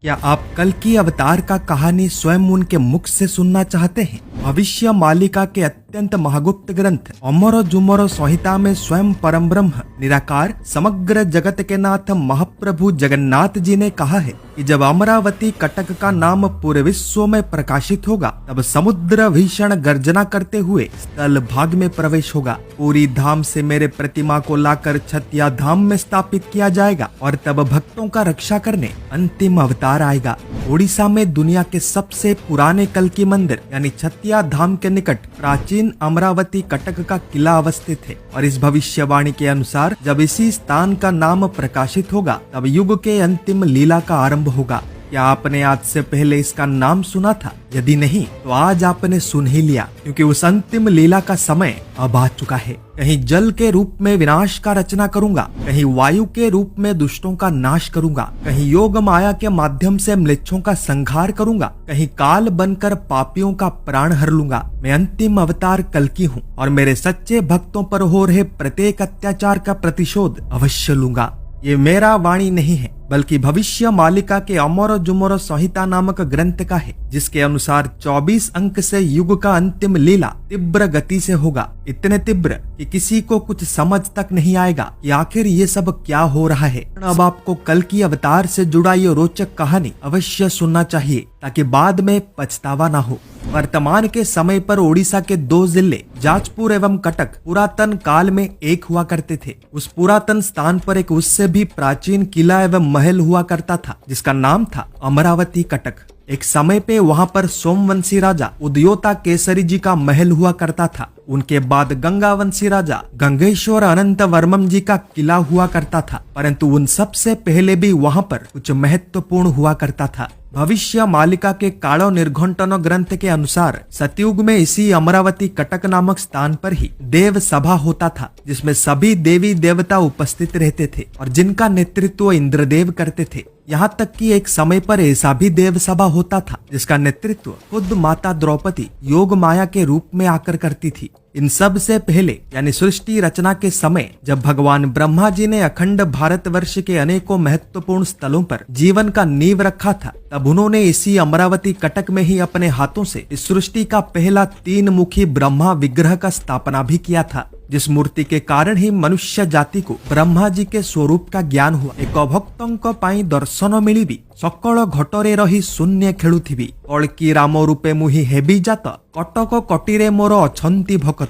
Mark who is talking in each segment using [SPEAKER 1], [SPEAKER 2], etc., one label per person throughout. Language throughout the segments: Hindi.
[SPEAKER 1] क्या आप कल की अवतार का कहानी स्वयं उनके मुख से सुनना चाहते हैं? भविष्य मालिका के अत्यंत महागुप्त ग्रंथ अमर जुमर संहिता में स्वयं परम ब्रह्म निराकार समग्र जगत के नाथ महाप्रभु जगन्नाथ जी ने कहा है कि जब अमरावती कटक का नाम पूरे विश्व में प्रकाशित होगा तब समुद्र भीषण गर्जना करते हुए स्थल भाग में प्रवेश होगा। पूरी धाम से मेरे प्रतिमा को लाकर छतिया धाम में स्थापित किया जाएगा और तब भक्तों का रक्षा करने अंतिम अवतार आएगा। ओडिशा में दुनिया के सबसे पुराने कल की मंदिर यानी छतिया धाम के निकट प्राचीन अमरावती कटक का किला अवस्थित है और इस भविष्यवाणी के अनुसार जब इसी स्थान का नाम प्रकाशित होगा तब युग के अंतिम लीला का आरंभ होगा। क्या आपने आज से पहले इसका नाम सुना था? यदि नहीं तो आज आपने सुन ही लिया, क्योंकि उस अंतिम लीला का समय अब आ चुका है। कहीं जल के रूप में विनाश का रचना करूंगा, कहीं वायु के रूप में दुष्टों का नाश करूंगा, कहीं योग माया के माध्यम से म्लेच्छों का संहार करूंगा, कहीं काल बनकर पापियों का प्राण हर लूंगा। मैं अंतिम अवतार कल की हूँ और मेरे सच्चे भक्तों पर हो रहे प्रत्येक अत्याचार का प्रतिशोध अवश्य लूंगा। ये मेरा वाणी नहीं है बल्कि भविष्य मालिका के अमर जुमर संहिता नामक ग्रंथ का है, जिसके अनुसार 24 अंक से युग का अंतिम लीला तीव्र गति से होगा। इतने तीव्र कि किसी को कुछ समझ तक नहीं आएगा कि आखिर ये सब क्या हो रहा है। अब आपको कल की अवतार से जुड़ा ये रोचक कहानी अवश्य सुनना चाहिए ताकि बाद में पछतावा ना हो। वर्तमान के समय पर ओडिशा के 2 जिले जाजपुर एवं कटक पुरातन काल में एक हुआ करते थे। उस पुरातन स्थान पर एक उससे भी प्राचीन किला एवं महल हुआ करता था जिसका नाम था अमरावती कटक। एक समय पे वहां पर सोमवंशी राजा उदयोता केसरी जी का महल हुआ करता था। उनके बाद गंगावंशी राजा गंगेश्वर अनंत वर्मम जी का किला हुआ करता था, परंतु उन सबसे पहले भी वहां पर कुछ महत्वपूर्ण हुआ करता था। भविष्य मालिका के कालो निर्घंटन ग्रंथ के अनुसार सतयुग में इसी अमरावती कटक नामक स्थान पर ही देव सभा होता था, जिसमें सभी देवी देवता उपस्थित रहते थे और जिनका नेतृत्व इंद्रदेव करते थे। यहाँ तक कि एक समय पर ऐसा भी देव सभा होता था जिसका नेतृत्व खुद माता द्रौपदी योग माया के रूप में आकर करती थी। इन सब से पहले यानी सृष्टि रचना के समय जब भगवान ब्रह्मा जी ने अखंड भारतवर्ष के अनेकों महत्वपूर्ण स्थलों पर जीवन का नींव रखा था, तब उन्होंने इसी अमरावती कटक में ही अपने हाथों से इस सृष्टि का पहला 3 मुखी ब्रह्मा विग्रह का स्थापना भी किया था, जिस मूर्ति के कारण ही मनुष्य जाति को ब्रह्मा जी के स्वरूप का ज्ञान हुआ। एक भक्तों पाई दर्शन मिलिबी सकल घटरे रही शून्य खेलुथिबी कल्कि राम रूपे मुहि हेबी जात कटक कटिरे मोर अछंती भक्त।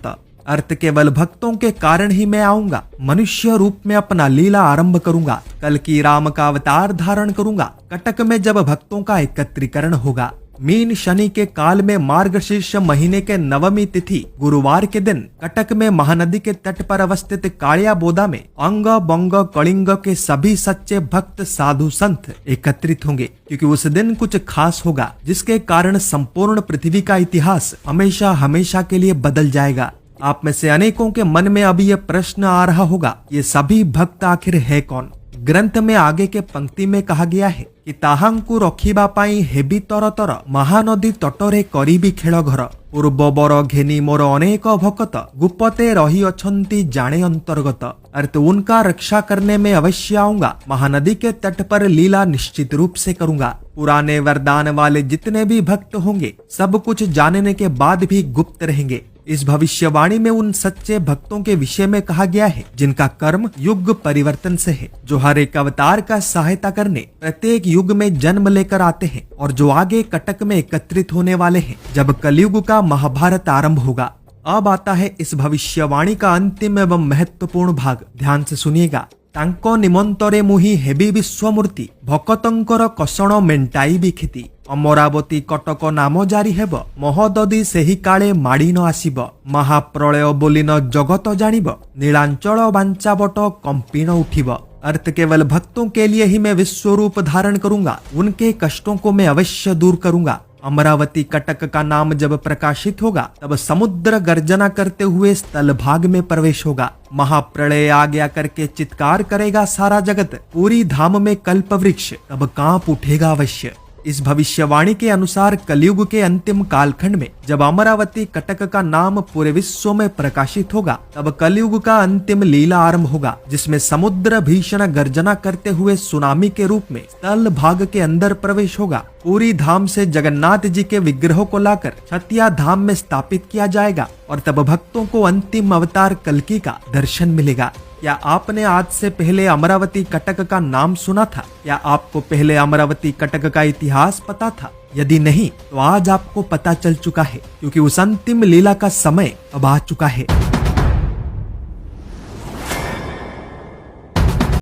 [SPEAKER 1] अर्थ केवल भक्तों के कारण ही मैं आऊंगा, मनुष्य रूप में अपना लीला आरंभ करूंगा, कल की राम का अवतार धारण करूंगा। कटक में जब भक्तों का एकत्रीकरण होगा, मीन शनि के काल में मार्गशीर्ष महीने के 9वीं तिथि गुरुवार के दिन कटक में महानदी के तट पर अवस्थित कालिया बोदा में अंग बंग कलिंग के सभी सच्चे भक्त साधु संत एकत्रित होंगे, क्योंकि उस दिन कुछ खास होगा जिसके कारण संपूर्ण पृथ्वी का इतिहास हमेशा हमेशा के लिए बदल जाएगा। आप में से अनेकों के मन में अभी यह प्रश्न आ रहा होगा, ये सभी भक्त आखिर है कौन? ग्रंथ में आगे के पंक्ति में कहा गया है कि ताहांकु रखिबा पाई हेबी तर तर महानदी तटरे करीबी खेल घर पूर्व बर घेनी मोर अनेक भक्त गुप्पते रही अछंती जाने अंतर्गत। अर्थ उनका रक्षा करने में अवश्य आऊंगा, महानदी के तट पर लीला निश्चित रूप से करूंगा। पुराने वरदान वाले जितने भी भक्त होंगे सब कुछ जानने के बाद भी गुप्त रहेंगे। इस भविष्यवाणी में उन सच्चे भक्तों के विषय में कहा गया है जिनका कर्म युग परिवर्तन से है, जो हर एक अवतार का सहायता करने प्रत्येक युग में जन्म लेकर आते हैं और जो आगे कटक में एकत्रित होने वाले हैं जब कलयुग का महाभारत आरंभ होगा। अब आता है इस भविष्यवाणी का अंतिम एवं महत्वपूर्ण भाग, ध्यान से सुनिएगा। तांको निमंतरे मुहि हेबी विश्वमूर्ति भक्तंकर कषण मेंटाई बिखिति अमरावती कटक नाम जारी हेब महोदधी सेही काले माड़ी न आसिब महाप्रलय बोली न जगत जानिब नीलांचल बांचावट कंपी न उठिब। अर्थ केवल भक्तों के लिए ही मैं विश्व रूप धारण करूंगा, उनके कष्टों को मैं अवश्य दूर करूंगा। अमरावती कटक का नाम जब प्रकाशित होगा तब समुद्र गर्जना करते हुए स्थल भाग में प्रवेश होगा। महाप्रलय आ गया करके चित्कार करेगा सारा जगत, पूरी धाम में कल्प वृक्ष तब कांप उठेगा अवश्य। इस भविष्यवाणी के अनुसार कलयुग के अंतिम कालखंड में जब अमरावती कटक का नाम पूरे विश्व में प्रकाशित होगा, तब कलयुग का अंतिम लीला आरंभ होगा, जिसमें समुद्र भीषण गर्जना करते हुए सुनामी के रूप में स्थल भाग के अंदर प्रवेश होगा। पूरी धाम से जगन्नाथ जी के विग्रहों को लाकर छतिया धाम में स्थापित किया जाएगा और तब भक्तों को अंतिम अवतार कल्कि का दर्शन मिलेगा। क्या आपने आज से पहले अमरावती कटक का नाम सुना था? क्या आपको पहले अमरावती कटक का इतिहास पता था? यदि नहीं, तो आज आपको पता चल चुका है, क्योंकि उस अंतिम लीला का समय अब आ चुका है।